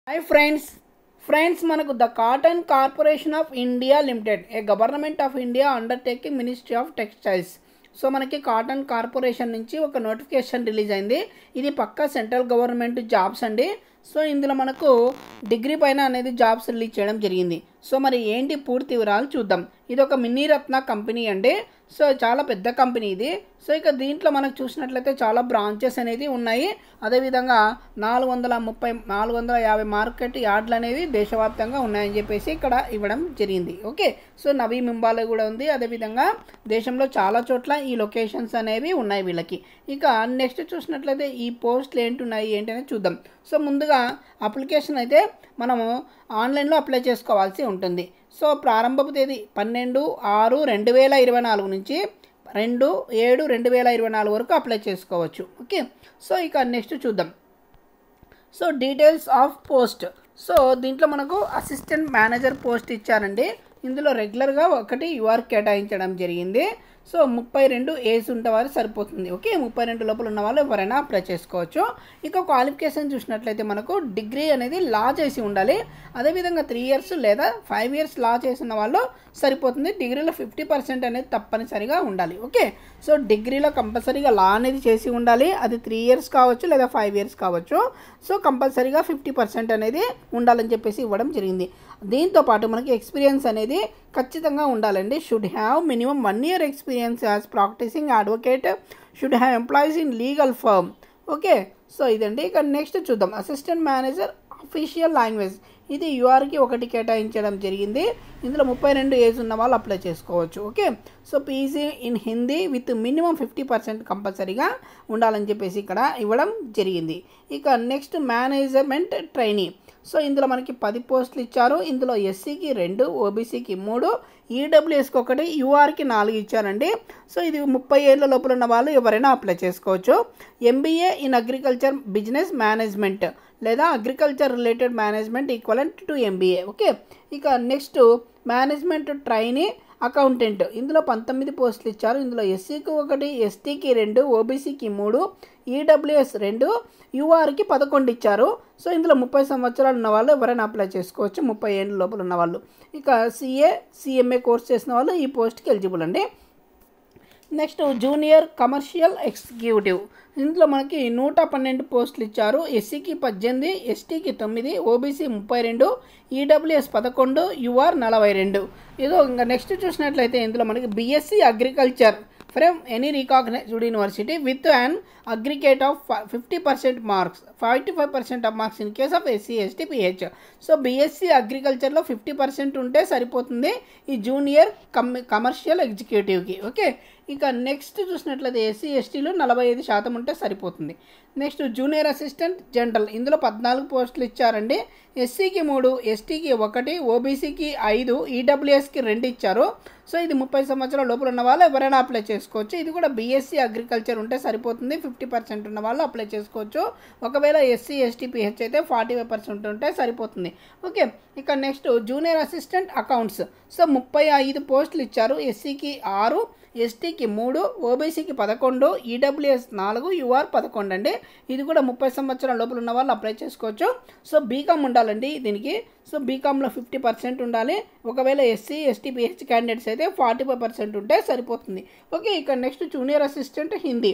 Hi friends, మనకు the cotton corporation of India limited A government of India undertaking ministry of textiles. So మనకి cotton corporation నుంచి ఒక notification release అయింది. ఇది పక్కా central government jobs అండి. So ఇందులో మనకు డిగ్రీ పైన అనేది జాబ్స్ రిలీజ్ చేయడం జరిగింది. సో మరి ఏంటి పూర్తి వివరాలు చూద్దాం. ఇది ఒక మినీ రత్న కంపెనీ అండి. సో చాలా పెద్ద కంపెనీ ఇది. సో ఇక దీంట్లో మనకు చూసినట్లయితే చాలా బ్రాంచెస్ అనేది ఉన్నాయి. అదేవిధంగా 450 మార్కెట్ యార్డ్లు అనేవి దేశవ్యాప్తంగా ఉన్నాయని చెప్పేసి ఇక్కడ ఇవ్వడం జరిగింది. ఓకే, సో నవీ ముంబైలో కూడా ఉంది. అదేవిధంగా దేశంలో చాలా చోట్ల ఈ లొకేషన్స్ అనేవి ఉన్నాయి వీళ్ళకి. ఇక నెక్స్ట్ చూసినట్లయితే ఈ పోస్టులు ఏంటి అనేది చూద్దాం. సో ముందుగా అప్లికేషన్ అయితే మనము ఆన్లైన్లో అప్లై చేసుకోవాల్సి ఉంటుంది. సో ప్రారంభపు తేదీ 12/6/2024 నుంచి 2/7/2024 వరకు అప్లై చేసుకోవచ్చు. ఓకే, సో ఇక నెక్స్ట్ చూద్దాం. So details of post. So దీంట్లో మనకు అసిస్టెంట్ మేనేజర్ పోస్ట్ ఇచ్చారండి. ఇందులో రెగ్యులర్గా ఒకటి యూఆర్ కేటాయించడం జరిగింది. సో 32 ఏజ్ ఉంటేవారు సరిపోతుంది. ఓకే, 32 లోపల ఉన్న వాళ్ళు ఎవరైనా అప్లై చేసుకోవచ్చు. ఇక క్వాలిఫికేషన్ చూసినట్లయితే మనకు డిగ్రీ అనేది లా చేసి ఉండాలి. అదేవిధంగా 3 ఇయర్స్ లేదా 5 ఇయర్స్ లా చేసిన వాళ్ళు సరిపోతుంది. డిగ్రీలో 50% అనేది తప్పనిసరిగా ఉండాలి. ఓకే, సో డిగ్రీలో కంపల్సరీగా లా అనేది చేసి ఉండాలి. అది 3 ఇయర్స్ కావచ్చు లేదా 5 ఇయర్స్ కావచ్చు. సో కంపల్సరీగా 50% అనేది ఉండాలని చెప్పేసి ఇవ్వడం జరిగింది. దీంతో పాటు మనకి ఎక్స్పీరియన్స్ అనేది ఖచ్చితంగా ఉండాలండి. Should have minimum 1 year experience as practising advocate, should have employees in legal firm. Okay, so ఇదండి. ఇక నెక్స్ట్ చూద్దాం. అసిస్టెంట్ మేనేజర్ అఫీషియల్ లాంగ్వేజ్, ఇది యూఆర్కి ఒకటి కేటాయించడం జరిగింది. ఇందులో 32 ఏజ్ ఉన్న వాళ్ళు అప్లై చేసుకోవచ్చు. Okay, so PG in Hindi with minimum 50% కంపల్సరీగా ఉండాలని చెప్పేసి ఇక్కడ ఇవ్వడం జరిగింది. ఇక నెక్స్ట్ మేనేజ్మెంట్ ట్రైనీ. సో ఇందులో మనకి 10 పోస్టులు ఇచ్చారు. ఇందులో ఎస్సీకి 2, ఓబీసీకి 3, ఈడబ్ల్యూఎస్కి 1, యూఆర్కి 4 ఇచ్చారండి. సో ఇది 30 ఏళ్ళ లోపల ఉన్న వాళ్ళు ఎవరైనా అప్లై చేసుకోవచ్చు. MBA in agriculture business management లేదా agriculture related management equivalent to MBA. Okay, ఇక నెక్స్ట్ మేనేజ్మెంట్ ట్రైనీ అకౌంటెంట్. ఇందులో 19 పోస్టులు ఇచ్చారు. ఇందులో ఎస్సీకి 1, ఎస్టీకి 2, ఓబీసీకి 3, ఈడబ్ల్యూఎస్ 2, యూఆర్కి 11 ఇచ్చారు. సో ఇందులో 30 సంవత్సరాలు ఉన్న వాళ్ళు ఎవరైనా అప్లై చేసుకోవచ్చు, 30 ఏళ్ళ లోపల ఉన్న వాళ్ళు. ఇక సిఎంఏ కోర్స్ చేసిన వాళ్ళు ఈ పోస్ట్కి ఎలిజిబుల్ అండి. Next junior commercial executive. ఇందులో మనకి 112 పోస్టులు ఇచ్చారు. ఎస్సీకి 18, ఎస్టీకి 9, ఓబీసీ 32, ఈడబ్ల్యూఎస్ 11, యూఆర్ 42. ఇదో ఇంకా నెక్స్ట్ చూసినట్లయితే ఇందులో మనకి BSc agriculture from any recognised university with an aggregate of 50% marks, 45% of marks in case of SC ST PH. So BSc అగ్రికల్చర్లో 50% ఉంటే సరిపోతుంది ఈ జూనియర్ కమర్షియల్ ఎగ్జిక్యూటివ్కి. ఓకే, ఇక నెక్స్ట్ చూసినట్లయితే ఎస్సీ ఎస్టీలో 45% ఉంటే సరిపోతుంది. Next junior assistant general. ఇందులో 14 పోస్టులు ఇచ్చారండి. ఎస్సీకి 3, ఎస్టీకి 1, ఓబీసీకి 5, ఈడబ్ల్యూఎస్కి 2 ఇచ్చారు. సో ఇది 30 సంవత్సరాల లోపల ఉన్న వాళ్ళు ఎవరైనా అప్లై చేసుకోవచ్చు. ఇది కూడా బీఎస్సీ అగ్రికల్చర్ ఉంటే సరిపోతుంది. 50% ఉన్న వాళ్ళు అప్లై చేసుకోవచ్చు. ఒకవేళ ఎస్సీ ఎస్టీ పిహెచ్ అయితే 45% ఉంటే సరిపోతుంది. ఓకే, ఇక next junior assistant accounts. So 35 పోస్టులు ఇచ్చారు. ఎస్సీకి 6, ఎస్టీకి 3, ఓబీసీకి 11, ఈడబ్ల్యూఎస్ 4, యూఆర్ 11 అండి. ఇది కూడా 30 సంవత్సరాల లోపల ఉన్న వాళ్ళు అప్లై చేసుకోవచ్చు. సో బీకామ్ ఉండాలండి దీనికి. సో బీకామ్లో 50% ఉండాలి. ఒకవేళ ఎస్సీ ఎస్టీ పిహెచ్ క్యాండిడేట్స్ అయితే 45% ఉంటే సరిపోతుంది. ఓకే, ఇక నెక్స్ట్ జూనియర్ అసిస్టెంట్ హిందీ.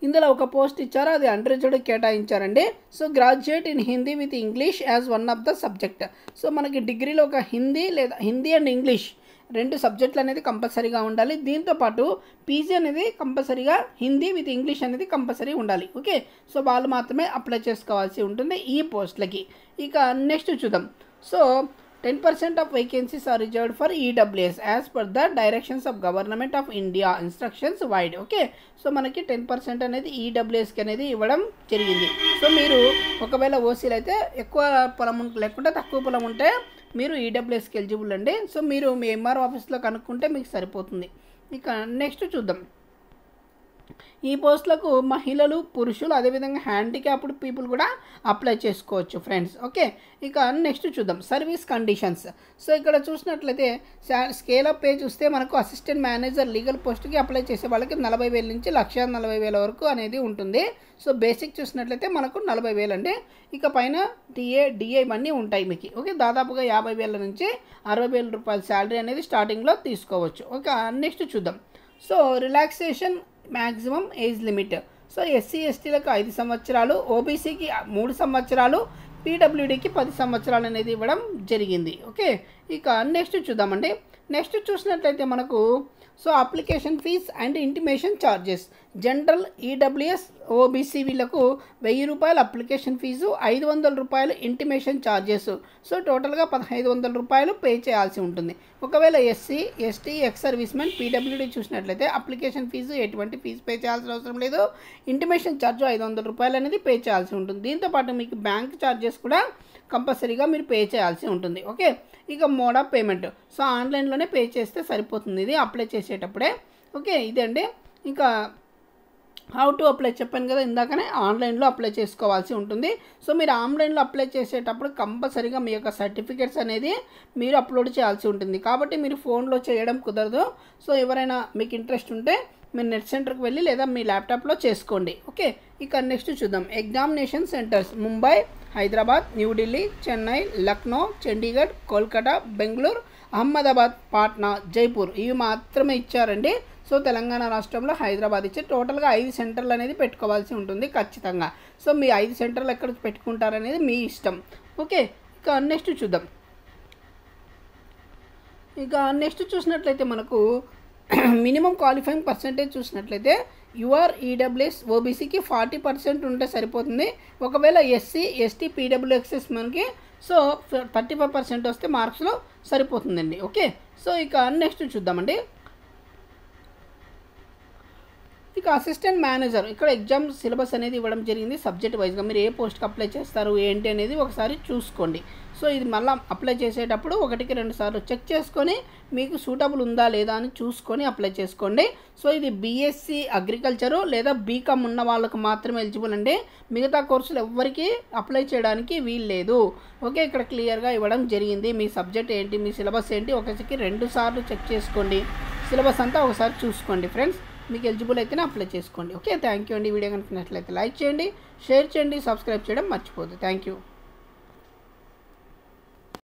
ఇందులో ఒక పోస్ట్ ఇచ్చారు, అది అన్రిజర్వ్డ్ కేటాయించారండి. So graduate in Hindi with English as one of the subject. So మనకి డిగ్రీలో ఒక హిందీ లేదా హిందీ అండ్ ఇంగ్లీష్ 2 సబ్జెక్టులు అనేది కంపల్సరీగా ఉండాలి. దీంతోపాటు పీజీ అనేది కంపల్సరీగా హిందీ విత్ ఇంగ్లీష్ అనేది కంపల్సరీ ఉండాలి. ఓకే, సో వాళ్ళు మాత్రమే అప్లై చేసుకోవాల్సి ఉంటుంది ఈ పోస్టులకి. ఇక నెక్స్ట్ చూద్దాం. So 10% of vacancies are reserved for EWS as per the directions of government of India instructions vide. Okay, so మనకి 10% అనేది ఈడబ్ల్యూఎస్కి అనేది ఇవ్వడం జరిగింది. సో మీరు ఒకవేళ ఓసీలు అయితే ఎక్కువ పొలం లేకుంటే తక్కువ పొలం ఉంటే మీరు ఈడబ్ల్యూఎస్కి ఎలిజిబుల్ అండి. సో మీరు మీ ఎంఆర్ఓ ఆఫీస్లో కనుక్కుంటే మీకు సరిపోతుంది. ఇక నెక్స్ట్ చూద్దాం. ఈ పోస్టులకు మహిళలు, పురుషులు, అదేవిధంగా హ్యాండిక్యాప్డ్ పీపుల్ కూడా అప్లై చేసుకోవచ్చు ఫ్రెండ్స్. ఓకే, ఇక నెక్స్ట్ చూద్దాం సర్వీస్ కండిషన్స్. సో ఇక్కడ చూసినట్లయితే స్కేల్ ఆఫ్ పే చూస్తే మనకు అసిస్టెంట్ మేనేజర్ లీగల్ పోస్ట్కి అప్లై చేసే వాళ్ళకి 40,000 నుంచి 1,40,000 వరకు అనేది ఉంటుంది. సో బేసిక్ చూసినట్లయితే మనకు 40,000 అండి. ఇక పైన డిఏ ఇవన్నీ ఉంటాయి మీకు. ఓకే, దాదాపుగా 50,000 నుంచి 60,000 రూపాయల శాలరీ అనేది స్టార్టింగ్లో తీసుకోవచ్చు. ఓకే, నెక్స్ట్ చూద్దాం. So relaxation maximum age limit. So SC ఎస్టీలకు 5 సంవత్సరాలు, ఓబీసీకి 3 సంవత్సరాలు, పీడబ్ల్యూడీకి 10 సంవత్సరాలు అనేది ఇవ్వడం జరిగింది. ఓకే, ఇక నెక్స్ట్ చూద్దామండి. నెక్స్ట్ చూసినట్లయితే మనకు so application fees and intimation charges. General, EWS, OBC వీళ్ళకు 1,000 రూపాయలు అప్లికేషన్ ఫీజు, 500 రూపాయలు ఇంటిమేషన్ ఛార్జెస్. సో టోటల్గా 1,500 రూపాయలు పే చేయాల్సి ఉంటుంది. ఒకవేళ SC, ST, ex servicemen, PWD చూసినట్లయితే అప్లికేషన్ ఫీజు ఎటువంటి ఫీజు పే చేయాల్సిన అవసరం లేదు. ఇంటిమేషన్ ఛార్జ్ 500 రూపాయలు అనేది పే చేయాల్సి ఉంటుంది. దీంతోపాటు మీకు బ్యాంక్ ఛార్జెస్ కూడా కంపల్సరీగా మీరు పే చేయాల్సి ఉంటుంది. ఓకే, ఇక మోడ్ ఆఫ్ పేమెంట్. సో ఆన్లైన్లోనే పే చేస్తే సరిపోతుంది ఇది అప్లై చేసేటప్పుడే. ఓకే, ఇదండి. ఇంకా హౌ టు అప్లై చెప్పాను కదా ఇందాకనే, ఆన్లైన్లో అప్లై చేసుకోవాల్సి ఉంటుంది. సో మీరు ఆన్లైన్లో అప్లై చేసేటప్పుడు కంపల్సరీగా మీ యొక్క సర్టిఫికేట్స్ అనేది మీరు అప్లోడ్ చేయాల్సి ఉంటుంది. కాబట్టి మీరు ఫోన్లో చేయడం కుదరదు. సో ఎవరైనా మీకు ఇంట్రెస్ట్ ఉంటే మీరు నెట్ సెంటర్కి వెళ్ళి లేదా మీ ల్యాప్టాప్లో చేసుకోండి. ఓకే, ఇక నెక్స్ట్ చూద్దాం. ఎగ్జామినేషన్ సెంటర్స్ ముంబై, హైదరాబాద్, న్యూఢిల్లీ, చెన్నై, లక్నో, చండీగఢ్, కోల్కతా, బెంగళూరు, అహ్మదాబాద్, పాట్నా, జైపూర్ ఇవి మాత్రమే ఇచ్చారండి. సో తెలంగాణ రాష్ట్రంలో హైదరాబాద్ ఇచ్చే టోటల్గా 5 సెంటర్లు అనేది పెట్టుకోవాల్సి ఉంటుంది ఖచ్చితంగా. సో మీ 5 సెంటర్లు ఎక్కడ పెట్టుకుంటారనేది మీ ఇష్టం. ఓకే, ఇక నెక్స్ట్ చూద్దాం. ఇక నెక్స్ట్ చూసినట్లయితే మనకు మినిమం క్వాలిఫైయింగ్ పర్సెంటేజ్ చూసినట్లయితే యూఆర్, ఈడబ్ల్యూఎస్, ఓబీసీకి 40% ఉంటే సరిపోతుంది. ఒకవేళ ఎస్సీ, ఎస్టీ, పీడబ్ల్యూఎక్స్ఎస్ మనకి సో 35% వస్తే మార్క్స్లో సరిపోతుందండి. ఓకే, సో ఇక నెక్స్ట్ చూద్దామండి. ఇక అసిస్టెంట్ మేనేజర్, ఇక్కడ ఎగ్జామ్ సిలబస్ అనేది ఇవ్వడం జరిగింది సబ్జెక్ట్ వైజ్గా. మీరు ఏ పోస్ట్కి అప్లై చేస్తారు ఏంటి అనేది ఒకసారి చూసుకోండి. సో ఇది మళ్ళీ అప్లై చేసేటప్పుడు 1-2 సార్లు చెక్ చేసుకొని మీకు సూటబుల్ ఉందా లేదా అని చూసుకొని అప్లై చేసుకోండి. సో ఇది బీఎస్సీ అగ్రికల్చరు లేదా బీకామ్ ఉన్న వాళ్ళకు మాత్రమే ఎలిజిబుల్ అండి. మిగతా కోర్సులు ఎవ్వరికీ అప్లై చేయడానికి వీలు లేదు. ఓకే, ఇక్కడ క్లియర్గా ఇవ్వడం జరిగింది. మీ సబ్జెక్ట్ ఏంటి, మీ సిలబస్ ఏంటి, ఒకసారికి 2 సార్లు చెక్ చేసుకోండి. సిలబస్ అంతా ఒకసారి చూసుకోండి ఫ్రెండ్స్. మీకు ఎలిజిబుల్ అయితేనే అప్లై చేసుకోండి. ఓకే, థ్యాంక్ యూ అండి. వీడియో కనుక నచ్చినట్లయితే లైక్ చేయండి, షేర్ చేయండి, సబ్స్క్రైబ్ చేయడం మర్చిపోద్దు. Thank you.